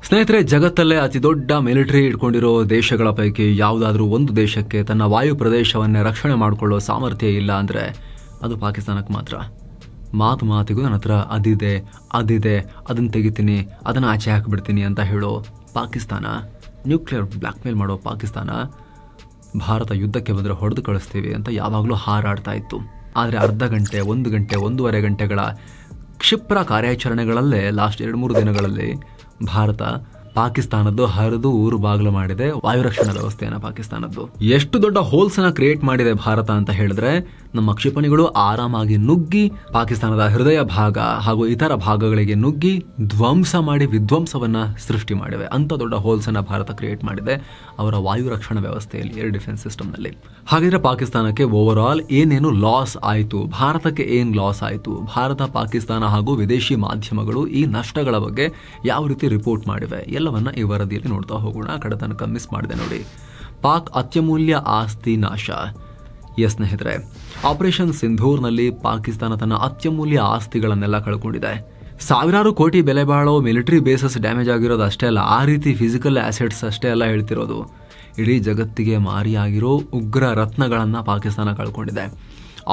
ಸ್ನೇಹಿತರೆ, ಜಗತ್ತಲ್ಲೇ ಅತಿ ದೊಡ್ಡ ಮಿಲಿಟರಿ ಇಟ್ಕೊಂಡಿರೋ ದೇಶಗಳ ಪೈಕಿ ಯಾವುದಾದ್ರೂ ಒಂದು ದೇಶಕ್ಕೆ ತನ್ನ ವಾಯು ಪ್ರದೇಶವನ್ನೇ ರಕ್ಷಣೆ ಮಾಡಿಕೊಳ್ಳೋ ಸಾಮರ್ಥ್ಯ ಇಲ್ಲ ಅಂದರೆ ಅದು ಪಾಕಿಸ್ತಾನಕ್ಕೆ ಮಾತ್ರ. ಮಾತಿಗೂ ನನ್ನ ಹತ್ರ ಅದಿದೆ ಅದನ್ನು ತೆಗಿತೀನಿ, ಅದನ್ನು ಆಚೆ ಹಾಕಿಬಿಡ್ತೀನಿ ಅಂತ ಹೇಳೋ ಪಾಕಿಸ್ತಾನ, ನ್ಯೂಕ್ಲಿಯರ್ ಬ್ಲ್ಯಾಕ್ ಮೇಲ್ ಮಾಡೋ ಪಾಕಿಸ್ತಾನ, ಭಾರತ ಯುದ್ಧಕ್ಕೆ ಬಂದರೆ ಹೊಡೆದು ಕಳಿಸ್ತೀವಿ ಅಂತ ಯಾವಾಗಲೂ ಹಾರಾಡ್ತಾ ಇತ್ತು. ಆದರೆ ಅರ್ಧ ಗಂಟೆ, 1 ಗಂಟೆ, 1.5 ಗಂಟೆಗಳ ಕ್ಷಿಪ್ರ ಕಾರ್ಯಾಚರಣೆಗಳಲ್ಲೇ ಲಾಸ್ಟ್ 2-3 ದಿನಗಳಲ್ಲಿ ಭಾರತ ಪಾಕಿಸ್ತಾನದ್ದು ಹರಿದು ಊರು ಬಾಗಿಲು ಮಾಡಿದೆ ವಾಯು ರಕ್ಷಣಾ ವ್ಯವಸ್ಥೆಯನ್ನು. ಪಾಕಿಸ್ತಾನದ್ದು ಎಷ್ಟು ದೊಡ್ಡ ಹೋಲ್ಸ್ ಅನ್ನ ಕ್ರಿಯೇಟ್ ಮಾಡಿದೆ ಭಾರತ ಅಂತ ಹೇಳಿದ್ರೆ, ನಮ್ಮ ಕ್ಷಿಪಣಿಗಳು ಆರಾಮಾಗಿ ನುಗ್ಗಿ ಪಾಕಿಸ್ತಾನದ ಹೃದಯ ಭಾಗ ಹಾಗೂ ಇತರ ಭಾಗಗಳಿಗೆ ನುಗ್ಗಿ ಧ್ವಂಸ ಮಾಡಿ ವಿಧ್ವಂಸವನ್ನ ಸೃಷ್ಟಿ ಮಾಡಿವೆ. ಅಂತ ದೊಡ್ಡ ಹೋಲ್ಸ್ ಅನ್ನ ಭಾರತ ಕ್ರಿಯೇಟ್ ಮಾಡಿದೆ ಅವರ ವಾಯು ರಕ್ಷಣಾ ವ್ಯವಸ್ಥೆಯಲ್ಲಿ, ಏರ್ ಡಿಫೆನ್ಸ್ ಸಿಸ್ಟಮ್ ನಲ್ಲಿ. ಹಾಗಿದ್ರೆ ಪಾಕಿಸ್ತಾನಕ್ಕೆ ಓವರ್ ಆಲ್ ಏನೇನು ಲಾಸ್ ಆಯಿತು, ಭಾರತಕ್ಕೆ ಏನ್ ಲಾಸ್ ಆಯಿತು, ಭಾರತ, ಪಾಕಿಸ್ತಾನ ಹಾಗೂ ವಿದೇಶಿ ಮಾಧ್ಯಮಗಳು ಈ ನಷ್ಟಗಳ ಬಗ್ಗೆ ಯಾವ ರೀತಿ ರಿಪೋರ್ಟ್ ಮಾಡಿವೆ ಎಲ್ಲವನ್ನ ಈ ವರದಿಯಲ್ಲಿ ನೋಡ್ತಾ ಹೋಗೋಣ. ಆ ಕಡೆ ತನಕ ಮಿಸ್ ಮಾಡಿದೆ ನೋಡಿ. ಪಾಕ್ ಅತ್ಯಮೂಲ್ಯ ಆಸ್ತಿ ನಾಶ. ಎಸ್ ಸ್ನೇಹಿತರೆ, ಆಪರೇಷನ್ ಸಿಂಧೂರ್ನಲ್ಲಿ ಪಾಕಿಸ್ತಾನ ತನ್ನ ಅತ್ಯಮೂಲ್ಯ ಆಸ್ತಿಗಳನ್ನೆಲ್ಲ ಕಳ್ಕೊಂಡಿದೆ. ಸಾವಿರಾರು ಕೋಟಿ ಬೆಲೆ ಬಾಳೋ ಮಿಲಿಟರಿ ಬೇಸಸ್ ಡ್ಯಾಮೇಜ್ ಆಗಿರೋದು ಅಷ್ಟೇ ಅಲ್ಲ, ಆ ರೀತಿ ಫಿಸಿಕಲ್ ಆಸೆಟ್ಸ್ ಅಷ್ಟೇ ಅಲ್ಲ ಹೇಳ್ತಿರೋದು, ಇಡೀ ಜಗತ್ತಿಗೆ ಮಾರಿಯಾಗಿರೋ ಉಗ್ರ ರತ್ನಗಳನ್ನು ಪಾಕಿಸ್ತಾನ ಕಳ್ಕೊಂಡಿದೆ.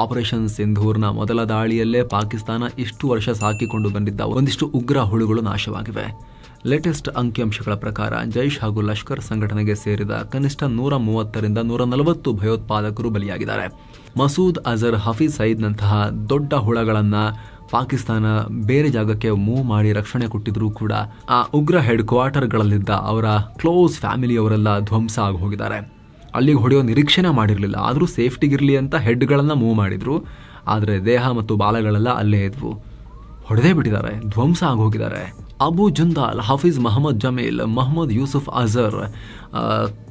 ಆಪರೇಷನ್ ಸಿಂಧೂರ್ನ ಮೊದಲ ದಾಳಿಯಲ್ಲೇ ಪಾಕಿಸ್ತಾನ ಇಷ್ಟು ವರ್ಷ ಸಾಕಿಕೊಂಡು ಬಂದಿದ್ದ ಒಂದಿಷ್ಟು ಉಗ್ರ ಹುಳುಗಳು ನಾಶವಾಗಿವೆ. ಲೇಟೆಸ್ಟ್ ಅಂಕಿಅಂಶಗಳ ಪ್ರಕಾರ ಜೈಷ್ ಹಾಗೂ ಲಷ್ಕರ್ ಸಂಘಟನೆಗೆ ಸೇರಿದ ಕನಿಷ್ಠ 130ರಿಂದ 140 ಭಯೋತ್ಪಾದಕರು ಬಲಿಯಾಗಿದ್ದಾರೆ. ಮಸೂದ್ ಅಜರ್, ಹಫೀಜ್ ಸಯೀದ್ನಂತಹ ದೊಡ್ಡ ಹುಳಗಳನ್ನ ಪಾಕಿಸ್ತಾನ ಬೇರೆ ಜಾಗಕ್ಕೆ ಮೂವ್ ಮಾಡಿ ರಕ್ಷಣೆ ಕೊಟ್ಟಿದ್ರೂ ಕೂಡ ಆ ಉಗ್ರ ಹೆಡ್ ಕ್ವಾರ್ಟರ್ಗಳಲ್ಲಿದ್ದ ಅವರ ಕ್ಲೋಸ್ ಫ್ಯಾಮಿಲಿಯವರೆಲ್ಲ ಧ್ವಂಸ ಆಗಿ ಹೋಗಿದ್ದಾರೆ. ಅಲ್ಲಿಗೆ ಹೊಡೆಯೋ ನಿರೀಕ್ಷೆನೇ ಮಾಡಿರಲಿಲ್ಲ, ಆದರೂ ಸೇಫ್ಟಿಗಿರಲಿ ಅಂತ ಹೆಡ್ಗಳನ್ನ ಮೂವ್ ಮಾಡಿದ್ರು. ಆದರೆ ದೇಹ ಮತ್ತು ಬಾಲಗಳೆಲ್ಲ ಅಲ್ಲೇ ಇದ್ವು, ಹೊಡೆದೇ ಬಿಟ್ಟಿದ್ದಾರೆ, ಧ್ವಂಸ ಆಗಿ ಹೋಗಿದ್ದಾರೆ. ಅಬು ಜುಂದಾಲ್, ಹಫೀಜ್ ಮಹಮ್ಮದ್ ಜಮೀಲ್, ಮೊಹಮ್ಮದ್ ಯೂಸುಫ್ ಅಜರ್,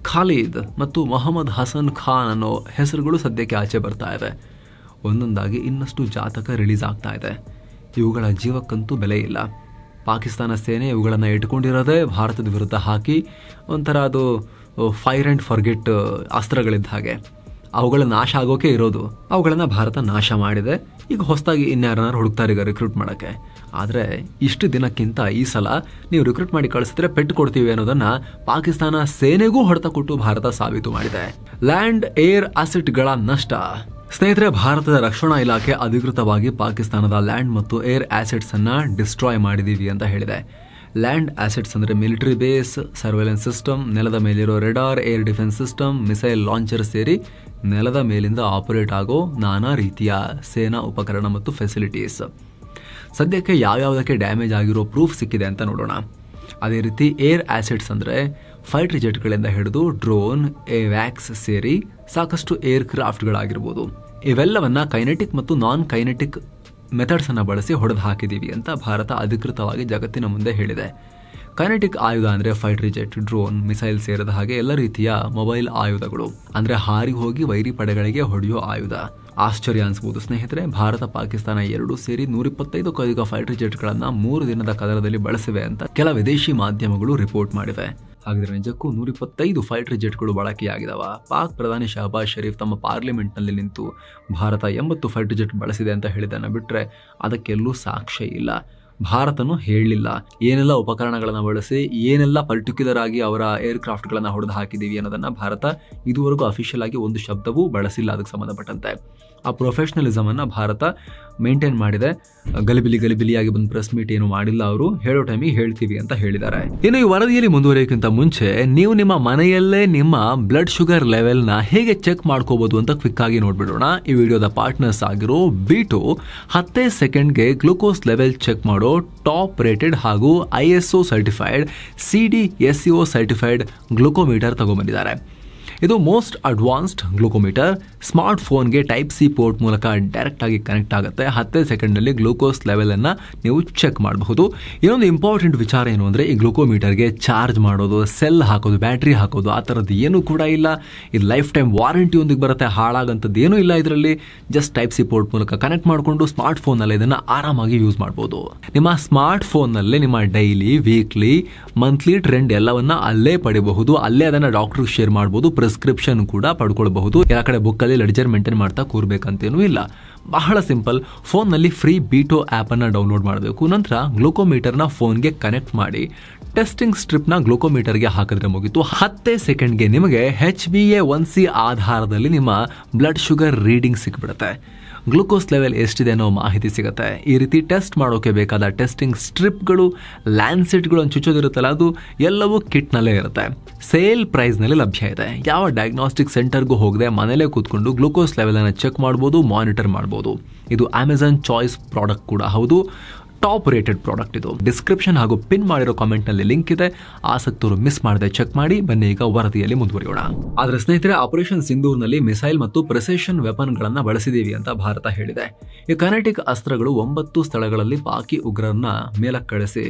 ಖಾಲಿದ್ ಮತ್ತು ಮೊಹಮ್ಮದ್ ಹಸನ್ ಖಾನ್ ಅನ್ನೋ ಹೆಸರುಗಳು ಸದ್ಯಕ್ಕೆ ಆಚೆ ಬರ್ತಾ ಇದೆ. ಒಂದೊಂದಾಗಿ ಇನ್ನಷ್ಟು ಜಾತಕ ರಿಲೀಸ್ ಆಗ್ತಾ ಇದೆ. ಇವುಗಳ ಜೀವಕ್ಕಂತೂ ಬೆಲೆ ಇಲ್ಲ. ಪಾಕಿಸ್ತಾನ ಸೇನೆ ಇವುಗಳನ್ನು ಇಟ್ಕೊಂಡಿರೋದೇ ಭಾರತದ ವಿರುದ್ಧ ಹಾಕಿ ಒಂಥರ ಅದು ಫೈರ್ ಆ್ಯಂಡ್ ಫರ್ಗೆಟ್ ಅಸ್ತ್ರಗಳಿದ್ದ ಹಾಗೆ. ಅವುಗಳ ನಾಶ ಆಗೋಕೆ ಇರೋದು, ಅವುಗಳನ್ನು ಭಾರತ ನಾಶ ಮಾಡಿದೆ. ಈಗ ಹೊಸದಾಗಿ ಇನ್ಯಾರನ್ನಾರು ಹುಡುಕ್ತಾರೆ ಈಗ ರಿಕ್ರೂಟ್ ಮಾಡೋಕ್ಕೆ. ಆದರೆ ಇಷ್ಟು ದಿನಕ್ಕಿಂತ ಈ ಸಲ ನೀವು ರಿಕ್ರೂಟ್ ಮಾಡಿ ಕಳಿಸಿದ್ರೆ ಪೆಟ್ಟು ಕೊಡ್ತೀವಿ ಅನ್ನೋದನ್ನ ಪಾಕಿಸ್ತಾನ ಸೇನೆಗೂ ಹೊಡೆತ ಕೊಟ್ಟು ಭಾರತ ಸಾಬೀತು ಮಾಡಿದೆ. ಲ್ಯಾಂಡ್ ಏರ್ ಅಸೆಟ್ಗಳ ನಷ್ಟ. ಸ್ನೇಹಿತರೆ, ಭಾರತದ ರಕ್ಷಣಾ ಇಲಾಖೆ ಅಧಿಕೃತವಾಗಿ ಪಾಕಿಸ್ತಾನದ ಲ್ಯಾಂಡ್ ಮತ್ತು ಏರ್ ಆಸೆಟ್ಸ್ ಅನ್ನ ಡಿಸ್ಟ್ರಾಯ್ ಮಾಡಿದೀವಿ ಅಂತ ಹೇಳಿದೆ. ಲ್ಯಾಂಡ್ ಆಸೆಟ್ಸ್ ಅಂದರೆ ಮಿಲಿಟರಿ ಬೇಸ್, ಸರ್ವೆಲೆನ್ಸ್ ಸಿಸ್ಟಮ್, ನೆಲದ ಮೇಲಿರೋ radar, air defence system, missile launcher ಸೇರಿ ನೆಲದ ಮೇಲಿಂದ ಆಪರೇಟ್ ಆಗೋ ನಾನಾ ರೀತಿಯ ಸೇನಾ ಉಪಕರಣ ಮತ್ತು ಫೆಸಿಲಿಟೀಸ್. ಸದ್ಯಕ್ಕೆ ಯಾವ್ಯಾವುದಕ್ಕೆ ಡ್ಯಾಮೇಜ್ ಆಗಿರೋ ಪ್ರೂಫ್ ಸಿಕ್ಕಿದೆ ಅಂತ ನೋಡೋಣ. ಅದೇ ರೀತಿ ಏರ್ ಆಸೆಟ್ಸ್ ಅಂದರೆ ಫೈಟರ್ ಜೆಟ್ಗಳಿಂದ ಹಿಡಿದು ಡ್ರೋನ್, ಏವ್ಯಾಕ್ಸ್ ಸೇರಿ ಸಾಕಷ್ಟು ಏರ್ ಕ್ರಾಫ್ಟ್ಗಳಾಗಿರ್ಬೋದು. ಇವೆಲ್ಲವನ್ನ ಕೈನೆಟಿಕ್ ಮತ್ತು ನಾನ್ ಕೈನೆಟಿಕ್ ಮೆಥಡ್ಸ್ ಅನ್ನು ಬಳಸಿ ಹೊಡೆದು ಹಾಕಿದ್ದೀವಿ ಅಂತ ಭಾರತ ಅಧಿಕೃತವಾಗಿ ಜಗತ್ತಿನ ಮುಂದೆ ಹೇಳಿದೆ. ಕೈನೆಟಿಕ್ ಆಯುಧ ಅಂದರೆ ಫೈಟರ್ ಜೆಟ್, ಡ್ರೋನ್, ಮಿಸೈಲ್ ಸೇರಿದ ಹಾಗೆ ಎಲ್ಲ ರೀತಿಯ ಮೊಬೈಲ್ ಆಯುಧಗಳು, ಅಂದರೆ ಹಾರಿ ಹೋಗಿ ವೈರಿ ಪಡೆಗಳಿಗೆ ಹೊಡೆಯೋ ಆಯುಧ. ಆಶ್ಚರ್ಯ ಅನ್ಸ್ಬೋದು ಸ್ನೇಹಿತರೆ, ಭಾರತ ಪಾಕಿಸ್ತಾನ ಎರಡೂ ಸೇರಿ 125ಕ್ಕೂ ಅಧಿಕ ಫೈಟರ್ ಜೆಟ್ಗಳನ್ನು 3 ದಿನದ ಕದನದಲ್ಲಿ ಬಳಸಿವೆ ಅಂತ ಕೆಲ ವಿದೇಶಿ ಮಾಧ್ಯಮಗಳು ರಿಪೋರ್ಟ್ ಮಾಡಿವೆ. ಹಾಗಿದ್ರೆ ನಿಜಕ್ಕೂ 125 ಫೈಟರ್ ಜೆಟ್ಗಳು ಬಳಕೆಯಾಗಿದಾವ? ಪಾಕ್ ಪ್ರಧಾನಿ ಶಹಬಾಜ್ ಶರೀಫ್ ತಮ್ಮ ಪಾರ್ಲಿಮೆಂಟ್ನಲ್ಲಿ ನಿಂತು ಭಾರತ 80 ಫೈಟರ್ ಜೆಟ್ ಬಳಸಿದೆ ಅಂತ ಹೇಳಿದ್ದನ್ನು ಬಿಟ್ಟರೆ ಅದಕ್ಕೆಲ್ಲೂ ಸಾಕ್ಷ್ಯ ಇಲ್ಲ. ಭಾರತನೂ ಹೇಳಲಿಲ್ಲ ಏನೆಲ್ಲ ಉಪಕರಣಗಳನ್ನು ಬಳಸಿ ಏನೆಲ್ಲ ಪರ್ಟಿಕ್ಯುಲರ್ ಆಗಿ ಅವರ ಏರ್ಕ್ರಾಫ್ಟ್ಗಳನ್ನು ಹೊಡೆದು ಹಾಕಿದ್ದೀವಿ ಅನ್ನೋದನ್ನು ಭಾರತ ಇದುವರೆಗೂ ಅಫಿಷಿಯಲ್ ಆಗಿ ಒಂದು ಶಬ್ದವೂ ಬಳಸಿಲ್ಲ. ಅದಕ್ಕೆ ಸಂಬಂಧಪಟ್ಟಂತೆ ಆ ಪ್ರೊಫೆಷನಲಿಸಮ್ ಅನ್ನು ಭಾರತ ಮೇಂಟೈನ್ ಮಾಡಿದೆ. ಗಲಿಬಿಲಿಯಾಗಿ ಬಂದು ಪ್ರೆಸ್ ಮೀಟ್ ಏನು ಮಾಡಿಲ್ಲ, ಅವರು ಹೇಳೋ ಟೈಮಿಗೆ ಹೇಳ್ತೀವಿ ಅಂತ ಹೇಳಿದ್ದಾರೆ. ಇನ್ನು ಈ ವರದಿಯಲ್ಲಿ ಮುಂದುವರಿಯೋಕ್ಕಿಂತ ಮುಂಚೆ ನೀವು ನಿಮ್ಮ ಮನೆಯಲ್ಲೇ ನಿಮ್ಮ ಬ್ಲಡ್ ಶುಗರ್ ಲೆವೆಲ್ನ ಹೇಗೆ ಚೆಕ್ ಮಾಡ್ಕೋಬಹುದು ಅಂತ ಕ್ವಿಕ್ ಆಗಿ ನೋಡ್ಬಿಡೋಣ. ಈ ವಿಡಿಯೋದ ಪಾರ್ಟ್ನರ್ಸ್ ಆಗಿರೋ B2 10 ಸೆಕೆಂಡ್ಗೆ ಗ್ಲೂಕೋಸ್ ಲೆವೆಲ್ ಚೆಕ್ ಮಾಡೋ ಟಾಪ್ ರೇಟೆಡ್ ಹಾಗೂ ISO certified CDSCO certified glucometer ತಗೊಂಡ್ಬಂದಿದ್ದಾರೆ. ಇದು ಮೋಸ್ಟ್ ಅಡ್ವಾನ್ಸ್ಡ್ ಗ್ಲೂಕೋಮೀಟರ್. ಸ್ಮಾರ್ಟ್ ಫೋನ್ಗೆ ಟೈಪ್ ಸಿ ಪೋರ್ಟ್ ಮೂಲಕ ಡೈರೆಕ್ಟ್ ಆಗಿ ಕನೆಕ್ಟ್ ಆಗುತ್ತೆ. 10 ಸೆಕೆಂಡ್ನಲ್ಲಿ ಗ್ಲೂಕೋಸ್ ಲೆವೆಲ್ ಅನ್ನ ನೀವು ಚೆಕ್ ಮಾಡಬಹುದು. ಇನ್ನೊಂದು ಇಂಪಾರ್ಟೆಂಟ್ ವಿಚಾರ ಏನು ಅಂದರೆ, ಈ ಗ್ಲೂಕೋಮೀಟರ್ಗೆ ಚಾರ್ಜ್ ಮಾಡೋದು, ಸೆಲ್ ಹಾಕೋದು, ಬ್ಯಾಟ್ರಿ ಹಾಕೋದು ಆ ಥರದ್ದು ಏನೂ ಕೂಡ ಇಲ್ಲ. ಇದು ಲೈಫ್ ಟೈಮ್ ವಾರಂಟಿಯೊಂದಿಗೆ ಬರುತ್ತೆ, ಹಾಳಾಗಂಥದ್ದು ಏನೂ ಇಲ್ಲ ಇದರಲ್ಲಿ. ಜಸ್ಟ್ ಟೈಪ್ ಸಿ ಪೋರ್ಟ್ ಮೂಲಕ ಕನೆಕ್ಟ್ ಮಾಡಿಕೊಂಡು ಸ್ಮಾರ್ಟ್ ಫೋನಲ್ಲಿ ಇದನ್ನು ಆರಾಮಾಗಿ ಯೂಸ್ ಮಾಡ್ಬೋದು. ನಿಮ್ಮ ಸ್ಮಾರ್ಟ್ ಫೋನ್ನಲ್ಲಿ ನಿಮ್ಮ ಡೈಲಿ, ವೀಕ್ಲಿ, ಮಂತ್ಲಿ ಟ್ರೆಂಡ್ ಎಲ್ಲವನ್ನ ಅಲ್ಲೇ ಪಡಿಬಹುದು. ಅಲ್ಲೇ ಅದನ್ನು ಡಾಕ್ಟರ್ಗೆ ಶೇರ್ ಮಾಡ್ಬೋದು. ಪ್ರಿಸ್ಕ್ರಿಪ್ಷನ್ ಕೂಡ ಪಡ್ಕೊಳ್ಬಹುದು. ಎಲ್ಲ ಕಡೆ ಬುಕ್ಕಲ್ಲಿ ಲೆಡ್ಜರ್ ಮೇಂಟೈನ್ ಮಾಡ್ತಾ ಕೂರ್ಬೇಕಂತೇನೂ ಇಲ್ಲ. ಬಹಳ ಸಿಂಪಲ್. ಫೋನ್ನಲ್ಲಿ ಫ್ರೀ ಬೀಟೋ ಆ್ಯಪನ್ನು ಡೌನ್ಲೋಡ್ ಮಾಡಬೇಕು. ನಂತರ ಗ್ಲೂಕೋಮೀಟರ್ನ ಫೋನ್ಗೆ ಕನೆಕ್ಟ್ ಮಾಡಿ ಟೆಸ್ಟಿಂಗ್ ಸ್ಟ್ರಿಪ್ನ ಗ್ಲೂಕೋಮೀಟರ್ಗೆ ಹಾಕಿದ್ರೆ ಮುಗಿತು. 10 ಸೆಕೆಂಡ್ಗೆ ನಿಮಗೆ HbA1c ಆಧಾರದಲ್ಲಿ ನಿಮ್ಮ ಬ್ಲಡ್ ಶುಗರ್ ರೀಡಿಂಗ್ ಸಿಕ್ಬಿಡುತ್ತೆ. ಗ್ಲೂಕೋಸ್ ಲೆವೆಲ್ ಎಷ್ಟಿದೆ ಅನ್ನೋ ಮಾಹಿತಿ ಸಿಗುತ್ತೆ. ಈ ರೀತಿ ಟೆಸ್ಟ್ ಮಾಡೋಕೆ ಬೇಕಾದ ಟೆಸ್ಟಿಂಗ್ ಸ್ಟ್ರಿಪ್ಗಳು, ಲ್ಯಾನ್ಸೆಟ್ಗಳು ಚುಚ್ಚೋದಿರುತ್ತಲ್ಲ, ಅದು ಎಲ್ಲವೂ ಕಿಟ್ನಲ್ಲೇ ಇರುತ್ತೆ. ಸೇಲ್ ಪ್ರೈಸ್ನಲ್ಲಿ ಲಭ್ಯ ಇದೆ. ಯಾವ ಡಯಾಗ್ನೋಸ್ಟಿಕ್ ಸೆಂಟರ್ಗೂ ಹೋಗದೆ ಮನೇಲೇ ಕೂತ್ಕೊಂಡು ಗ್ಲೂಕೋಸ್ ಲೆವೆಲನ್ನು ಚೆಕ್ ಮಾಡ್ಬೋದು, ಮಾನಿಟರ್ ಮಾಡ್ಬೋದು. ಇದು ಅಮೆಜಾನ್ ಚಾಯ್ಸ್ ಪ್ರಾಡಕ್ಟ್ ಕೂಡ ಹೌದು. ಟಾಪ್ ರೇಟೆಡ್ ಪ್ರಾಡಕ್ಟ್ ಇದು. ಡಿಸ್ಕ್ರಿಪ್ಷನ್ ಹಾಗೂ ಪಿನ್ ಮಾಡಿರೋ ಕಾಮೆಂಟ್ನಲ್ಲಿ ಲಿಂಕ್ ಇದೆ. ಆಸಕ್ತರು ಮಿಸ್ ಮಾಡದೆ ಚೆಕ್ ಮಾಡಿ. ಬನ್ನಿ ಈಗ ವರದಿಯಲ್ಲಿ ಮುಂದುವರಿಯೋಣ. ಆದರೆ ಸ್ನೇಹಿತರೆ, ಆಪರೇಷನ್ ಸಿಂಧೂರ್ನಲ್ಲಿ ಮಿಸೈಲ್ ಮತ್ತು ಪ್ರೆಸಿಷನ್ ವೆಪನ್ಗಳನ್ನು ಬಳಸಿದೀವಿ ಅಂತ ಭಾರತ ಹೇಳಿದೆ. ಈ ಕೈನೆಟಿಕ್ ಅಸ್ತ್ರಗಳು 9 ಸ್ಥಳಗಳಲ್ಲಿ ಪಾಕಿ ಉಗ್ರರನ್ನ ಮೇಲಕ್ಕಳಿಸಿ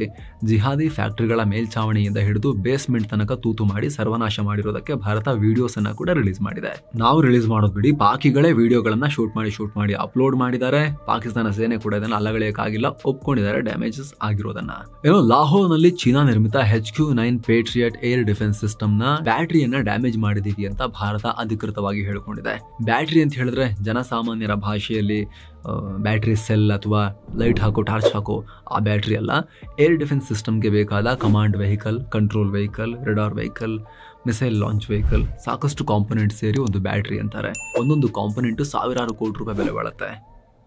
ಜಿಹಾದಿ ಫ್ಯಾಕ್ಟರಿಗಳ ಮೇಲ್ಛಾವಣಿಯಿಂದ ಹಿಡಿದು ಬೇಸ್ಮೆಂಟ್ ತನಕ ತೂತು ಮಾಡಿ ಸರ್ವನಾಶ ಮಾಡಿರೋದಕ್ಕೆ ಭಾರತ ವಿಡಿಯೋಸ್ ಅನ್ನ ಕೂಡ ರಿಲೀಸ್ ಮಾಡಿದೆ. ನಾವು ರಿಲೀಸ್ ಮಾಡೋದು ಬಿಡಿ, ಪಾಕಿಗಳೇ ವಿಡಿಯೋಗಳನ್ನ ಶೂಟ್ ಮಾಡಿ ಅಪ್ಲೋಡ್ ಮಾಡಿದ್ದಾರೆ. ಪಾಕಿಸ್ತಾನ ಸೇನೆ ಕೂಡ ಇದನ್ನು ಅಲ್ಲಗಳೆಯಕ್ಕಾಗಿಲ್ಲ, ಒಪ್ಕೊಂಡಿದ್ದಾರೆ ಡ್ಯಾಮೇಜಸ್ ಆಗಿರೋದನ್ನ. ಏನೋ ಲಾಹೋರ್ನಲ್ಲಿ ಚೀನಾ ನಿರ್ಮಿತ HQ-9 ಪೇಟ್ರಿಯಟ್ ಏರ್ ಡಿಫೆನ್ಸ್ ಸಿಸ್ಟಮ್ ನ ಬ್ಯಾಟರಿಯನ್ನ ಡ್ಯಾಮೇಜ್ ಮಾಡಿದೀವಿ ಅಂತ ಭಾರತ ಅಧಿಕೃತವಾಗಿ ಹೇಳಿಕೊಂಡಿದೆ. ಬ್ಯಾಟರಿ ಅಂತ ಹೇಳಿದ್ರೆ ಜನಸಾಮಾನ್ಯರ ಭಾಷೆಯಲ್ಲಿ ಬ್ಯಾಟರಿ ಸೆಲ್ ಅಥವಾ ಲೈಟ್ ಹಾಕೋ, ಟಾರ್ಚ್ ಹಾಕೋ ಆ ಬ್ಯಾಟರಿ ಅಲ್ಲ. ಏರ್ ಡಿಫೆನ್ಸ್ ಸಿಸ್ಟಮ್ಗೆ ಬೇಕಾದ command vehicle, control vehicle, radar vehicle, missile launch vehicle, ಸಾಕಷ್ಟು ಕಾಂಪೊನೆಂಟ್ ಸೇರಿ ಒಂದು ಬ್ಯಾಟರಿ ಅಂತಾರೆ. ಒಂದೊಂದು ಕಾಂಪೊನೆಂಟ್ ಸಾವಿರಾರು ಕೋಟಿ ರೂಪಾಯಿ ಬೆಲೆ ಬಾಳುತ್ತೆ.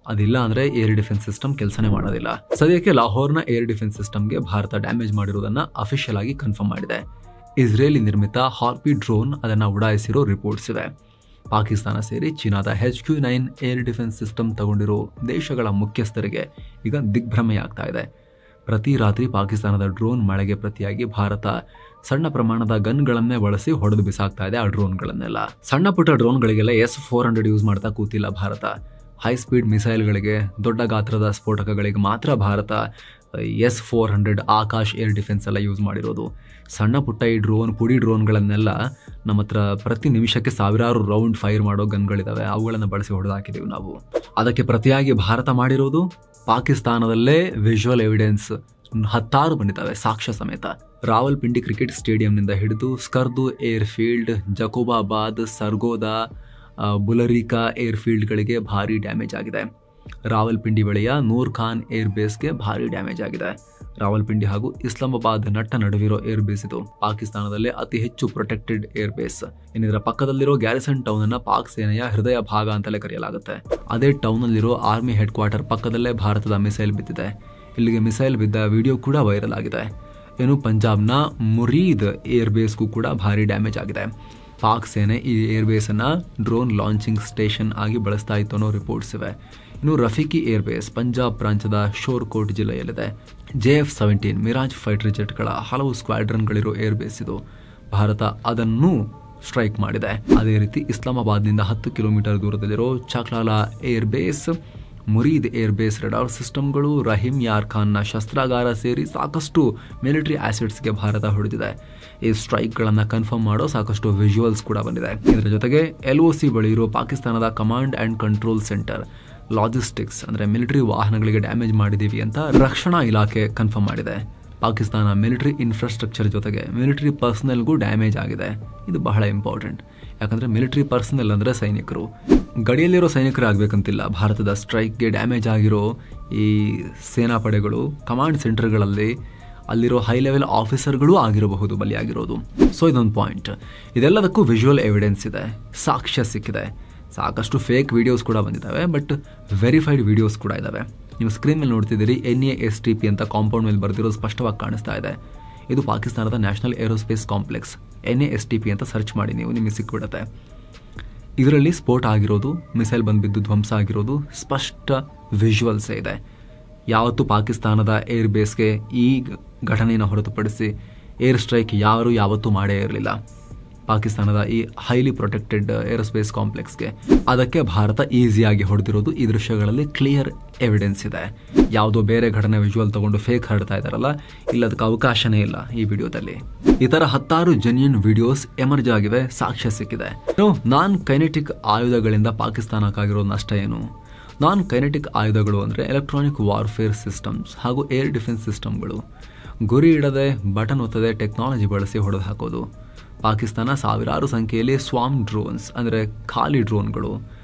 ಅದಿಲ್ಲ ಅಂದ್ರೆ ಏರ್ ಡಿಫೆನ್ಸ್ ಸಿಸ್ಟಮ್ ಕೆಲಸನೇ ಮಾಡೋದಿಲ್ಲ. ಸದ್ಯಕ್ಕೆ ಲಾಹೋರ್ನ ಏರ್ ಡಿಫೆನ್ಸ್ ಸಿಸ್ಟಮ್ಗೆ ಭಾರತ ಡ್ಯಾಮೇಜ್ ಮಾಡಿರುವುದನ್ನ ಅಫಿಷಿಯಲ್ ಆಗಿ ಕನ್ಫರ್ಮ್ ಮಾಡಿದೆ. ಇಸ್ರೇಲಿ ನಿರ್ಮಿತ ಹಾರ್ಪಿ ಡ್ರೋನ್ ಅದನ್ನ ಉಡಾಯಿಸಿರೋ ರಿಪೋರ್ಟ್ಸ್ ಇವೆ. ಪಾಕಿಸ್ತಾನ ಸೇರಿ ಚೀನಾದ HQ-9 ಏರ್ ಡಿಫೆನ್ಸ್ ಸಿಸ್ಟಮ್ ತಗೊಂಡಿರೋ ದೇಶಗಳ ಮುಖ್ಯಸ್ಥರಿಗೆ ಈಗ ದಿಗ್ಭ್ರಮೆಯಾಗ್ತಾ ಇದೆ. ಪ್ರತಿ ರಾತ್ರಿ ಪಾಕಿಸ್ತಾನದ ಡ್ರೋನ್ ಮಳೆಗೆ ಪ್ರತಿಯಾಗಿ ಭಾರತ ಸಣ್ಣ ಪ್ರಮಾಣದ ಗನ್ಗಳನ್ನೇ ಬಳಸಿ ಹೊಡೆದು ಬಿಸಾಕ್ತಾ ಇದೆ. ಆ ಡ್ರೋನ್ಗಳನ್ನೆಲ್ಲ, ಸಣ್ಣ ಪುಟ್ಟ ಡ್ರೋನ್ಗಳಿಗೆಲ್ಲ S-400 ಯೂಸ್ ಮಾಡ್ತಾ ಕೂತಿಲ್ಲ ಭಾರತ. ಹೈ ಸ್ಪೀಡ್ ಮಿಸೈಲ್ಗಳಿಗೆ, ದೊಡ್ಡ ಗಾತ್ರದ ಸ್ಫೋಟಕಗಳಿಗೆ ಮಾತ್ರ Bharat S-400 Akash air defence ಎಲ್ಲ ಯೂಸ್ ಮಾಡಿರೋದು. ಸಣ್ಣ ಪುಟ್ಟ ಈ ಪುಡಿ ಡ್ರೋನ್ಗಳನ್ನೆಲ್ಲ ನಮ್ಮ ಹತ್ರ ಪ್ರತಿ ನಿಮಿಷಕ್ಕೆ ಸಾವಿರಾರು ರೌಂಡ್ ಫೈರ್ ಮಾಡೋ ಗನ್ಗಳಿದಾವೆ, ಅವುಗಳನ್ನು ಬಳಸಿ ಹೊಡೆದು ಹಾಕಿದ್ದೀವಿ ನಾವು. ಅದಕ್ಕೆ ಪ್ರತಿಯಾಗಿ ಭಾರತ ಮಾಡಿರೋದು ಪಾಕಿಸ್ತಾನದಲ್ಲೇ ವಿಜುವಲ್ ಎವಿಡೆನ್ಸ್ 10 ಬಂದಿದ್ದಾವೆ ಸಾಕ್ಷ್ಯ ಸಮೇತ. ರಾವಲ್ಪಿಂಡಿ ಕ್ರಿಕೆಟ್ ಸ್ಟೇಡಿಯಂನಿಂದ ಹಿಡಿದು ಸ್ಕರ್ದು ಏರ್ ಫೀಲ್ಡ್, ಜಕೋಬಾಬಾದ್, ಸರ್ಗೋದಾ, ಬುಲರಿಕಾ ಏರ್ ಫೀಲ್ಡ್ಗಳಿಗೆ ಭಾರಿ ಡ್ಯಾಮೇಜ್ ಆಗಿದೆ. ರಾವಲ್ಪಿಂಡಿ ಬಳಿಯ ನೂರ್ ಖಾನ್ ಏರ್ ಬೇಸ್ಗೆ ಭಾರಿ ಡ್ಯಾಮೇಜ್ ಆಗಿದೆ. ರಾವಲ್ಪಿಂಡಿ ಹಾಗೂ ಇಸ್ಲಾಮಾಬಾದ್ ನಡುವಿರೋ ಏರ್ ಬೇಸ್ ಇದು. ಪಾಕಿಸ್ತಾನದಲ್ಲೇ ಅತಿ ಹೆಚ್ಚು ಪ್ರೊಟೆಕ್ಟೆಡ್ ಏರ್ ಬೇಸ್. ಇನ್ನಿದರ ಪಕ್ಕದಲ್ಲಿರೋ ಗ್ಯಾರಿಸನ್ ಟೌನ್ ಅನ್ನ ಪಾಕ್ ಸೇನೆಯ ಹೃದಯ ಭಾಗ ಅಂತಲೇ ಕರೆಯಲಾಗುತ್ತೆ. ಅದೇ ಟೌನ್ ಅಲ್ಲಿರೋ ಆರ್ಮಿ ಹೆಡ್ ಕ್ವಾರ್ಟರ್ ಪಕ್ಕದಲ್ಲೇ ಭಾರತದ ಮಿಸೈಲ್ ಬಿದ್ದಿದೆ. ಇಲ್ಲಿಗೆ ಮಿಸೈಲ್ ಬಿದ್ದ ವಿಡಿಯೋ ಕೂಡ ವೈರಲ್ ಆಗಿದೆ. ಏನು ಪಂಜಾಬ್ನ ಮುರೀದ್ ಏರ್ ಬೇಸ್ಗೂ ಕೂಡ ಭಾರಿ ಡ್ಯಾಮೇಜ್ ಆಗಿದೆ. ಪಾಕ್ ಸೇನೆ ಈ ಏರ್ ಬೇಸನ್ನು ಡ್ರೋನ್ ಲಾಂಚಿಂಗ್ ಸ್ಟೇಷನ್ ಆಗಿ ಬಳಸ್ತಾ ಇತ್ತು ಅನ್ನೋ ರಿಪೋರ್ಟ್ಸ್ ಇವೆ. ಇನ್ನು ರಫೀಕಿ ಏರ್ ಬೇಸ್ ಪಂಜಾಬ್ ಪ್ರಾಂತ್ಯದ ಶೋರ್ಕೋಟ್ ಜಿಲ್ಲೆಯಲ್ಲಿದೆ. JF-17 ಮಿರಾಜ್ ಫೈಟರ್ ಜೆಟ್ಗಳ ಹಲವು ಸ್ಕ್ವಾಡ್ರನ್ಗಳಿರೋ ಏರ್ ಬೇಸ್ ಇದು. ಭಾರತ ಅದನ್ನು ಸ್ಟ್ರೈಕ್ ಮಾಡಿದೆ. ಅದೇ ರೀತಿ ಇಸ್ಲಾಮಾಬಾದ್ನಿಂದ 10 ಕಿಲೋಮೀಟರ್ ದೂರದಲ್ಲಿರೋ Chaklala air base, Murid air base radar ಸಿಸ್ಟಮ್ಗಳು, ರಹೀಮ್ ಯಾರ್ ಖಾನ್ನ ಶಸ್ತ್ರಾಗಾರ ಸೇರಿ ಸಾಕಷ್ಟು ಮಿಲಿಟರಿ ಆಸೆಟ್ಸ್ಗೆ ಭಾರತ ಹೊಡೆದಿದೆ. ಈ ಸ್ಟ್ರೈಕ್ಗಳನ್ನು ಕನ್ಫರ್ಮ್ ಮಾಡೋ ಸಾಕಷ್ಟು ವಿಜುವಲ್ಸ್ ಕೂಡ ಬಂದಿದೆ. ಇದರ ಜೊತೆಗೆ LOC ಬಳಿ ಇರೋ ಪಾಕಿಸ್ತಾನದ command and control centre, logistics ಅಂದರೆ ಮಿಲಿಟರಿ ವಾಹನಗಳಿಗೆ ಡ್ಯಾಮೇಜ್ ಮಾಡಿದ್ದೀವಿ ಅಂತ ರಕ್ಷಣಾ ಇಲಾಖೆ ಕನ್ಫರ್ಮ್ ಮಾಡಿದೆ. ಪಾಕಿಸ್ತಾನ ಮಿಲಿಟರಿ ಇನ್ಫ್ರಾಸ್ಟ್ರಕ್ಚರ್ ಜೊತೆಗೆ ಮಿಲಿಟರಿ ಪರ್ಸನಲ್ಗೂ ಡ್ಯಾಮೇಜ್ ಆಗಿದೆ. ಇದು ಬಹಳ ಇಂಪಾರ್ಟೆಂಟ್. ಯಾಕಂದರೆ ಮಿಲಿಟರಿ ಪರ್ಸನಲ್ ಅಂದರೆ ಸೈನಿಕರು, ಗಡಿಯಲ್ಲಿರೋ ಸೈನಿಕರೇ ಆಗಬೇಕಂತಿಲ್ಲ. ಭಾರತದ ಸ್ಟ್ರೈಕ್ಗೆ ಡ್ಯಾಮೇಜ್ ಆಗಿರೋ ಈ ಸೇನಾಪಡೆಗಳು ಕಮಾಂಡ್ ಸೆಂಟರ್ಗಳಲ್ಲಿ ಅಲ್ಲಿರೋ ಹೈ ಲೆವೆಲ್ ಆಫೀಸರ್ಗಳು ಆಗಿರಬಹುದು ಬಲಿಯಾಗಿರೋದು. ಸೊ ಇದೊಂದು ಪಾಯಿಂಟ್. ಇದೆಲ್ಲದಕ್ಕೂ ವಿಜುವಲ್ ಎವಿಡೆನ್ಸ್ ಇದೆ, ಸಾಕ್ಷ್ಯ ಸಿಕ್ಕಿದೆ. ಸಾಕಷ್ಟು ಫೇಕ್ ವಿಡಿಯೋಸ್ ಕೂಡ ಬಂದಿದ್ದಾವೆ, ಬಟ್ ವೆರಿಫೈಡ್ ವಿಡಿಯೋಸ್ ಕೂಡ ಇದ್ದಾವೆ. ನೀವು ಸ್ಕ್ರೀನ್ ಮೇಲೆ ನೋಡ್ತಿದ್ದೀರಿ NASTP ಅಂತ ಕಾಂಪೌಂಡ್ ಮೇಲೆ ಬರೆದಿರೋದು ಸ್ಪಷ್ಟವಾಗಿ ಕಾಣಿಸ್ತಾ ಇದೆ. ಇದು ಪಾಕಿಸ್ತಾನದ ನ್ಯಾಷನಲ್ ಏರೋಸ್ಪೇಸ್ ಕಾಂಪ್ಲೆಕ್ಸ್. NASTP ಅಂತ ಸರ್ಚ್ ಮಾಡಿ ನೀವು, ನಿಮಗೆ ಸಿಕ್ಬಿಡುತ್ತೆ. ಇದರಲ್ಲಿ ಸ್ಫೋಟ ಆಗಿರೋದು, ಮಿಸೈಲ್ ಬಂದುಬಿದ್ದು ಧ್ವಂಸ ಆಗಿರೋದು ಸ್ಪಷ್ಟ ವಿಜುವಲ್ಸೇ ಇದೆ. ಯಾವತ್ತೂ ಪಾಕಿಸ್ತಾನದ ಏರ್ ಬೇಸ್ಗೆ ಈ ಘಟನೆಯನ್ನು ಹೊರತುಪಡಿಸಿ ಏರ್ ಸ್ಟ್ರೈಕ್ ಯಾವತ್ತೂ ಮಾಡೇ ಇರಲಿಲ್ಲ. ಪಾಕಿಸ್ತಾನದ ಈ ಹೈಲಿ ಪ್ರೊಟೆಕ್ಟೆಡ್ ಏರೋಸ್ಪೇಸ್ ಕಾಂಪ್ಲೆಕ್ಸ್ಗೆ ಅದಕ್ಕೆ ಭಾರತ ಈಸಿಯಾಗಿ ಹೊಡೆದಿರೋದು ಈ ದೃಶ್ಯಗಳಲ್ಲಿ ಕ್ಲಿಯರ್ ಎವಿಡೆನ್ಸ್ ಇದೆ. ಯಾವುದೋ ಬೇರೆ ಘಟನೆ ವಿಜುವಲ್ ತಗೊಂಡು ಫೇಕ್ ಹರಡ್ತಾ ಇದ್ದಾರಲ್ಲ, ಇಲ್ಲದಕ್ಕೆ ಅವಕಾಶನೇ ಇಲ್ಲ ಈ ವಿಡಿಯೋದಲ್ಲಿ. ಈ ತರ 10 ಜೆನ್ಯೂನ್ ವಿಡಿಯೋಸ್ ಎಮರ್ಜ್ ಆಗಿವೆ, ಸಾಕ್ಷ್ಯ ಸಿಕ್ಕಿದೆ. ನಾನ್ ಕೈನೆಟಿಕ್ ಆಯುಧಗಳಿಂದ ಪಾಕಿಸ್ತಾನಕ್ಕಾಗಿರೋ ನಷ್ಟ ಏನು? ನಾನ್ ಕೈನೆಟಿಕ್ ಆಯುಧಗಳು ಅಂದರೆ ಎಲೆಕ್ಟ್ರಾನಿಕ್ ವಾರ್ಫೇರ್ ಸಿಸ್ಟಮ್ಸ್ ಹಾಗೂ ಏರ್ ಡಿಫೆನ್ಸ್ ಸಿಸ್ಟಮ್ಗಳು. ಗುರಿ ಇಡದೆ ಬಟನ್ ಒತ್ತದೆ ಟೆಕ್ನಾಲಜಿ ಬಳಸಿ ಹೊಡೆದು ಹಾಕೋದು. ಪಾಕಿಸ್ತಾನ ಸಾವಿರಾರು ಸಂಖ್ಯೆಯಲ್ಲಿ ಸ್ವಾಮ್ ಡ್ರೋನ್ಸ್ ಅಂದರೆ ಖಾಲಿ ಡ್ರೋನ್ಗಳು,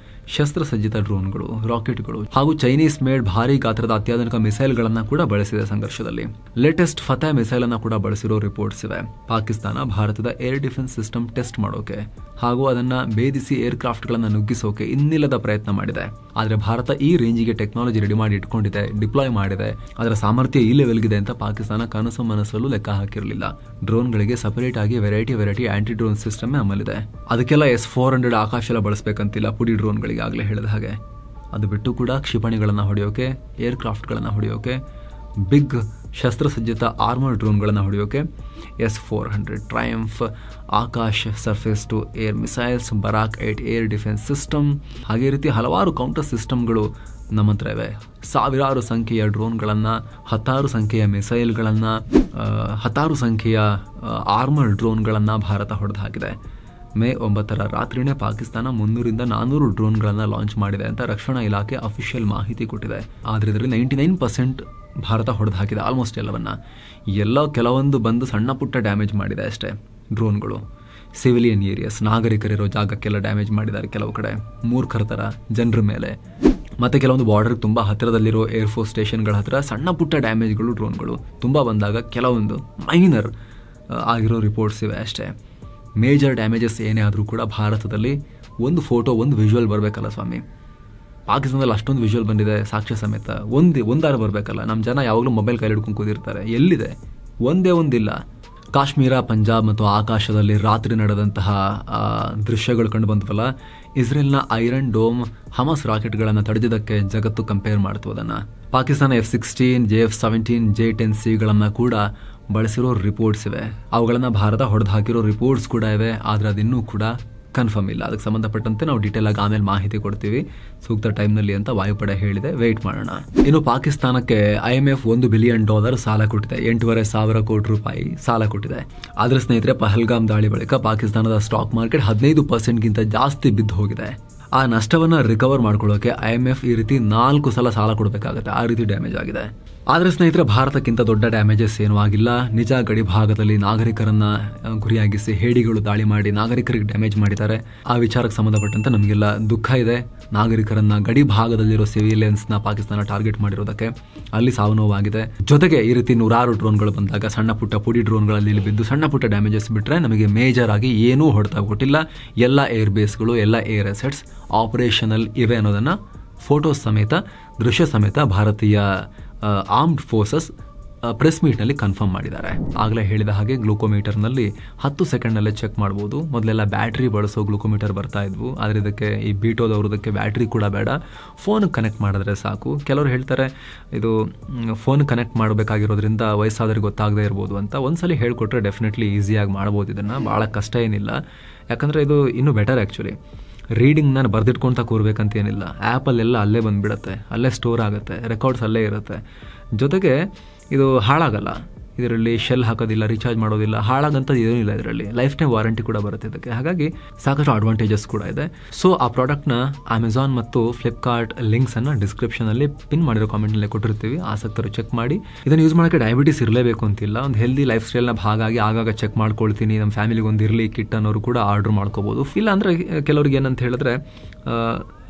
ಶಸ್ತ್ರಸಜ್ಜಿತ ಡ್ರೋನ್ಗಳು, ರಾಕೆಟ್ಗಳು ಹಾಗೂ ಚೈನೀಸ್ ಮೇಡ್ ಭಾರಿ ಗಾತ್ರದ ಅತ್ಯಾಧುನಿಕ ಮಿಸೈಲ್ಗಳನ್ನ ಕೂಡ ಬಳಸಿದೆ ಸಂಘರ್ಷದಲ್ಲಿ. ಲೇಟೆಸ್ಟ್ ಫತಃ ಮಿಸೈಲ್ ಅನ್ನ ಕೂಡ ಬಳಸಿರೋ ರಿಪೋರ್ಟ್ಸ್ ಇವೆ. ಪಾಕಿಸ್ತಾನ ಭಾರತದ ಏರ್ ಡಿಫೆನ್ಸ್ ಸಿಸ್ಟಮ್ ಟೆಸ್ಟ್ ಮಾಡೋಕೆ ಹಾಗೂ ಅದನ್ನ ಭೇದಿಸಿ ಏರ್ ಕ್ರಾಫ್ಟ್ ಗಳನ್ನ ನುಗ್ಗಿಸೋಕೆ ಇನ್ನಿಲ್ಲದ ಪ್ರಯತ್ನ ಮಾಡಿದೆ. ಆದ್ರೆ ಭಾರತ ಈ ರೇಂಜಿಗೆ ಟೆಕ್ನಾಲಜಿ ರೆಡಿ ಮಾಡಿ ಇಟ್ಕೊಂಡಿದೆ, ಡಿಪ್ಲಾಯ್ ಮಾಡಿದೆ. ಅದರ ಸಾಮರ್ಥ್ಯ ಈ ಲೆವೆಲ್ಗಿದೆ ಅಂತ ಪಾಕಿಸ್ತಾನ ಕನಸು ಮನಸ್ಸಲ್ಲೂ ಲೆಕ್ಕ ಹಾಕಿರಲಿಲ್ಲ. ಡ್ರೋನ್ಗಳಿಗೆ ಸಪರೇಟ್ ಆಗಿ ವೆರೈಟಿ ಆಂಟಿ ಡ್ರೋನ್ ಸಿಸ್ಟಮ್ ಅಮಲಿದೆ. ಅದಕ್ಕೆಲ್ಲ S-400 ಆಕಾಶ ಎಲ್ಲ ಬಳಸಬೇಕಂತಿಲ್ಲ ಪುಡಿ ಡ್ರೋನ್ಗಳಿಗೆ, ಆಗಲೇ ಹೇಳಿದ ಹಾಗೆ. ಅದು ಬಿಟ್ಟು ಕೂಡ ಕ್ಷಿಪಣಿಗಳನ್ನ ಹೊಡೆಯೋಕೆ, ಏರ್ ಕ್ರಾಫ್ಟ್ಗಳನ್ನ ಹೊಡೆಯೋಕೆ, ಬಿಗ್ ಶಸ್ತ್ರಸಜ್ಜಿತ ಆರ್ಮರ್ ಡ್ರೋನ್ಗಳನ್ನು ಹೊಡೆಯೋಕೆ S-400 Triumf Akash surface to air missiles, Barak 8 air defence system, ಹಾಗೆ ರೀತಿ ಹಲವಾರು ಕೌಂಟರ್ ಸಿಸ್ಟಮ್ಗಳು ನಮ್ಮ ಹತ್ರ ಇವೆ. ಸಾವಿರಾರು ಸಂಖ್ಯೆಯ ಡ್ರೋನ್ಗಳನ್ನು, 10 ಸಂಖ್ಯೆಯ ಮಿಸೈಲ್ಗಳನ್ನು, 10 ಸಂಖ್ಯೆಯ ಆರ್ಮರ್ ಡ್ರೋನ್ಗಳನ್ನು ಭಾರತ ಹೊಡೆದು ಹಾಕಿದೆ. ಮೇ 9 ರಾತ್ರಿನೇ ಪಾಕಿಸ್ತಾನ 300-400 ಡ್ರೋನ್ಗಳನ್ನು ಲಾಂಚ್ ಮಾಡಿದೆ ಅಂತ ರಕ್ಷಣಾ ಇಲಾಖೆ ಅಫಿಷಿಯಲ್ ಮಾಹಿತಿ ಕೊಟ್ಟಿದೆ. ಆದರೆ ಇದರಲ್ಲಿ 99% ಭಾರತ ಹೊಡೆದು ಹಾಕಿದೆ, ಆಲ್ಮೋಸ್ಟ್ ಎಲ್ಲವನ್ನ. ಕೆಲವೊಂದು ಬಂದು ಸಣ್ಣ ಪುಟ್ಟ ಡ್ಯಾಮೇಜ್ ಮಾಡಿದೆ ಅಷ್ಟೇ ಡ್ರೋನ್ಗಳು. ಸಿವಿಲಿಯನ್ ಏರಿಯಾಸ್, ನಾಗರಿಕರಿರೋ ಜಾಗಕ್ಕೆಲ್ಲ ಡ್ಯಾಮೇಜ್ ಮಾಡಿದ್ದಾರೆ ಕೆಲವು ಕಡೆ, ಮೂರ್ಖರ ಥರ ಜನರ ಮೇಲೆ. ಮತ್ತು ಕೆಲವೊಂದು ಬಾರ್ಡರ್ಗೆ ತುಂಬ ಹತ್ತಿರದಲ್ಲಿರೋ ಏರ್ಫೋರ್ಸ್ ಸ್ಟೇಷನ್ಗಳ ಹತ್ರ ಸಣ್ಣ ಪುಟ್ಟ ಡ್ಯಾಮೇಜ್ಗಳು ಡ್ರೋನ್ಗಳು ತುಂಬ ಬಂದಾಗ ಕೆಲವೊಂದು ಮೈನರ್ ಆಗಿರೋ ರಿಪೋರ್ಟ್ಸ್ ಇವೆ ಅಷ್ಟೇ. ಮೇಜರ್ ಡ್ಯಾಮೇಜಸ್ ಏನೇ ಆದರೂ ಕೂಡ ಭಾರತದಲ್ಲಿ ಒಂದು ಫೋಟೋ, ಒಂದು ವಿಜುವಲ್ ಬರಬೇಕಲ್ಲ ಸ್ವಾಮಿ. ಪಾಕಿಸ್ತಾನದಲ್ಲಿ ಅಷ್ಟೊಂದು ವಿಜುವಲ್ ಬಂದಿದೆ ಸಾಕ್ಷ್ಯ ಸಮೇತ, ಒಂದಾರು ಬರಬೇಕಲ್ಲ. ನಮ್ಮ ಜನ ಯಾವಾಗಲೂ ಮೊಬೈಲ್ ಕೈಲಿ ಹಿಡ್ಕೊಂಡು ಕೂತಿರ್ತಾರೆ. ಎಲ್ಲಿದೆ? ಒಂದಿಲ್ಲ. ಕಾಶ್ಮೀರ, ಪಂಜಾಬ್ ಮತ್ತು ಆಕಾಶದಲ್ಲಿ ರಾತ್ರಿ ನಡೆದಂತಹ ದೃಶ್ಯಗಳು ಕಂಡು ಬಂದವಲ್ಲ. ಇಸ್ರೇಲ್ನ ಐರನ್ ಡೋಮ್ ಹಮಸ್ ರಾಕೆಟ್ಗಳನ್ನು ತಡೆದಿದ್ದಕ್ಕೆ ಜಗತ್ತು ಕಂಪೇರ್ ಮಾಡ್ತು ಅದನ್ನು. ಪಾಕಿಸ್ತಾನ F-16, JF-17, J-10C ಕೂಡ ಬಳಸಿರೋ ರಿಪೋರ್ಟ್ಸ್ ಇವೆ. ಅವುಗಳನ್ನು ಭಾರತ ಹೊಡೆದು ಹಾಕಿರೋ ರಿಪೋರ್ಟ್ಸ್ ಕೂಡ ಇವೆ. ಆದರೆ ಅದಿನ್ನೂ ಕೂಡ ಕನ್ಫರ್ಮ್ ಇಲ್ಲ. ಅದಕ್ಕೆ ಸಂಬಂಧಪಟ್ಟಂತೆ ನಾವು ಡೀಟೇಲ್ ಆಗಿ ಆಮೇಲೆ ಮಾಹಿತಿ ಕೊಡ್ತೀವಿ ಸೂಕ್ತ ಟೈಮ್ನಲ್ಲಿ ಅಂತ ವಾಯುಪಡೆ ಹೇಳಿದೆ. ವೆಯ್ಟ್ ಮಾಡೋಣ. ಇನ್ನು ಪಾಕಿಸ್ತಾನಕ್ಕೆ IMF $1 ಬಿಲಿಯನ್ ಸಾಲ ಕೊಟ್ಟಿದೆ. 8,500 ಕೋಟಿ ರೂಪಾಯಿ ಸಾಲ ಕೊಟ್ಟಿದೆ. ಆದರೆ ಸ್ನೇಹಿತರೆ, ಪಹಲ್ಗಾಮ್ ದಾಳಿ ಬಳಿಕ ಪಾಕಿಸ್ತಾನದ ಸ್ಟಾಕ್ ಮಾರ್ಕೆಟ್ 15%ಗಿಂತ ಜಾಸ್ತಿ ಬಿದ್ದು ಹೋಗಿದೆ. ಆ ನಷ್ಟವನ್ನು ರಿಕವರ್ ಮಾಡ್ಕೊಳ್ಳೋಕೆ IMF ಈ ರೀತಿ 4 ಸಲ ಸಾಲ ಕೊಡಬೇಕಾಗುತ್ತೆ. ಆ ರೀತಿ ಡ್ಯಾಮೇಜ್ ಆಗಿದೆ. ಆದರೆ ಸ್ನೇಹಿತರೆ, ಭಾರತಕ್ಕಿಂತ ದೊಡ್ಡ ಡ್ಯಾಮೇಜಸ್ ಏನೂ ಆಗಿಲ್ಲ. ನಿಜ, ಗಡಿ ಭಾಗದಲ್ಲಿ ನಾಗರಿಕರನ್ನ ಗುರಿಯಾಗಿಸಿ ಹೇಡಿಗಳು ದಾಳಿ ಮಾಡಿ ನಾಗರಿಕರಿಗೆ ಡ್ಯಾಮೇಜ್ ಮಾಡಿದ್ದಾರೆ. ಆ ವಿಚಾರಕ್ಕೆ ಸಂಬಂಧಪಟ್ಟಂತೆ ನಮಗೆಲ್ಲ ದುಃಖ ಇದೆ. ನಾಗರಿಕರನ್ನ, ಗಡಿ ಭಾಗದಲ್ಲಿರೋ ಸಿವಿಲಿಯನ್ಸ್ನ ಪಾಕಿಸ್ತಾನ ಟಾರ್ಗೆಟ್ ಮಾಡಿರೋದಕ್ಕೆ ಅಲ್ಲಿ ಸಾವು ನೋವಾಗಿದೆ. ಜೊತೆಗೆ ಈ ರೀತಿ 100 ಡ್ರೋನ್ಗಳು ಬಂದಾಗ ಸಣ್ಣ ಪುಟ್ಟ ಪುಡಿ ಡ್ರೋನ್ಗಳಲ್ಲಿ ಬಿದ್ದು ಸಣ್ಣ ಪುಟ್ಟ ಡ್ಯಾಮೇಜಸ್ ಬಿಟ್ಟರೆ ನಮಗೆ ಮೇಜರ್ ಆಗಿ ಏನೂ ಹೊಡೆತ ಕೊಟ್ಟಿಲ್ಲ. ಎಲ್ಲ ಏರ್ ಬೇಸ್ಗಳು, ಎಲ್ಲ ಏರ್ ಅಸೆಟ್ಸ್ ಆಪರೇಷನಲ್ ಇವೆ ಅನ್ನೋದನ್ನ ಫೋಟೋಸ್ ಸಮೇತ, ದೃಶ್ಯ ಸಮೇತ ಭಾರತೀಯ ಆರ್ಮ್ಡ್ ಫೋರ್ಸಸ್ ಪ್ರೆಸ್ ಮೀಟ್ನಲ್ಲಿ ಕನ್ಫರ್ಮ್ ಮಾಡಿದ್ದಾರೆ. ಆಗಲೇ ಹೇಳಿದ ಹಾಗೆ ಗ್ಲೂಕೋಮೀಟರ್ನಲ್ಲಿ 10 ಸೆಕೆಂಡ್ನಲ್ಲೇ ಚೆಕ್ ಮಾಡ್ಬೋದು. ಮೊದಲೆಲ್ಲ ಬ್ಯಾಟ್ರಿ ಬಳಸೋ ಗ್ಲೂಕೋಮೀಟರ್ ಬರ್ತಾ ಇದ್ವು. ಆದರೆ ಇದಕ್ಕೆ ಈ ಬೀಟೋದವ್ರದಕ್ಕೆ ಬ್ಯಾಟ್ರಿ ಕೂಡ ಬೇಡ, ಫೋನ್ ಕನೆಕ್ಟ್ ಮಾಡಿದ್ರೆ ಸಾಕು. ಕೆಲವರು ಹೇಳ್ತಾರೆ ಇದು ಫೋನ್ ಕನೆಕ್ಟ್ ಮಾಡಬೇಕಾಗಿರೋದ್ರಿಂದ ವಯಸ್ಸಾದವ್ರಿಗೆ ಗೊತ್ತಾಗದೇ ಇರ್ಬೋದು ಅಂತ. ಒಂದ್ಸಲಿ ಹೇಳ್ಕೊಟ್ರೆ ಡೆಫಿನೆಟ್ಲಿ ಈಸಿಯಾಗಿ ಮಾಡ್ಬೋದು. ಇದನ್ನು ಭಾಳ ಕಷ್ಟ ಏನಿಲ್ಲ, ಯಾಕಂದರೆ ಇದು ಇನ್ನೂ ಬೆಟರ್ ಆ್ಯಕ್ಚುಲಿ. ರೀಡಿಂಗ್ ನಾನು ಬರೆದಿಟ್ಕೊಳ್ತಾ ಕೂರ್ಬೇಕಂತ ಏನಿಲ್ಲ. ಆ್ಯಪಲ್ಲೆಲ್ಲ ಅಲ್ಲೇ ಬಂದುಬಿಡುತ್ತೆ, ಅಲ್ಲೇ ಸ್ಟೋರ್ ಆಗುತ್ತೆ, ರೆಕಾರ್ಡ್ಸ್ ಅಲ್ಲೇ ಇರುತ್ತೆ. ಜೊತೆಗೆ ಇದು ಹಾಳಾಗಲ್ಲ. ಇದರಲ್ಲಿ ಶೆಲ್ ಹಾಕೋದಿಲ್ಲ, ರೀಚಾರ್ಜ್ ಮಾಡೋದಿಲ್ಲ, ಹಾಳಾಗಂಥದ್ದು ಏನಿಲ್ಲ. ಇದರಲ್ಲಿ ಲೈಫ್ ಟೈಮ್ ವಾರಂಟಿ ಕೂಡ ಬರುತ್ತೆ ಇದಕ್ಕೆ. ಹಾಗಾಗಿ ಸಾಕಷ್ಟು ಅಡ್ವಾಂಟೇಜಸ್ ಕೂಡ ಇದೆ. ಸೊ ಆ ಪ್ರಾಡಕ್ಟ್ನ ಅಮೆಝಾನ್ ಮತ್ತು ಫ್ಲಿಪ್ಕಾರ್ಟ್ ಲಿಂಕ್ಸನ್ನು ಡಿಸ್ಕ್ರಿಪ್ಷನಲ್ಲಿ ಪಿನ್ ಮಾಡಿರೋ ಕಾಮೆಂಟ್ನಲ್ಲೇ ಕೊಟ್ಟಿರ್ತೀವಿ. ಆಸಕ್ತರು ಚೆಕ್ ಮಾಡಿ. ಇದನ್ನು ಯೂಸ್ ಮಾಡೋಕ್ಕೆ ಡಯಾಬಿಟಿಸ್ ಇರಲೇಬೇಕು ಅಂತಿಲ್ಲ. ಒಂದು ಹೆಲ್ದಿ ಲೈಫ್ ಸ್ಟೈಲ್ನ ಭಾಗ ಆಗಿ ಆಗಾಗ ಚೆಕ್ ಮಾಡ್ಕೊಳ್ತೀನಿ, ನಮ್ಮ ಫ್ಯಾಮಿಲಿಗೆ ಒಂದು ಇರಲಿ ಕಿಟ್ ಅನ್ನೋರು ಕೂಡ ಆರ್ಡರ್ ಮಾಡ್ಕೋಬೋದು. ಇಲ್ಲ ಅಂದರೆ ಕೆಲವ್ರಿಗೆ ಏನಂತ ಹೇಳಿದ್ರೆ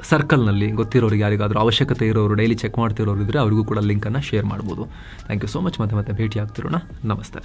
ಸರ್ಕಲ್ನಲ್ಲಿ ಗೊತ್ತಿರೋರಿಗೆ ಯಾರಿಗಾದರೂ ಅವಶ್ಯಕತೆ ಇರೋರು, ಡೈಲಿ ಚೆಕ್ ಮಾಡ್ತಿರೋರು ಇದ್ದರೆ ಅವ್ರಿಗೂ ಕೂಡ ಲಿಂಕನ್ನು ಶೇರ್ ಮಾಡ್ಬೋದು. Thank you so much. ಮತ್ತೆ ಭೇಟಿ ಆಗ್ತಿರೋಣ. ನಮಸ್ತೆ.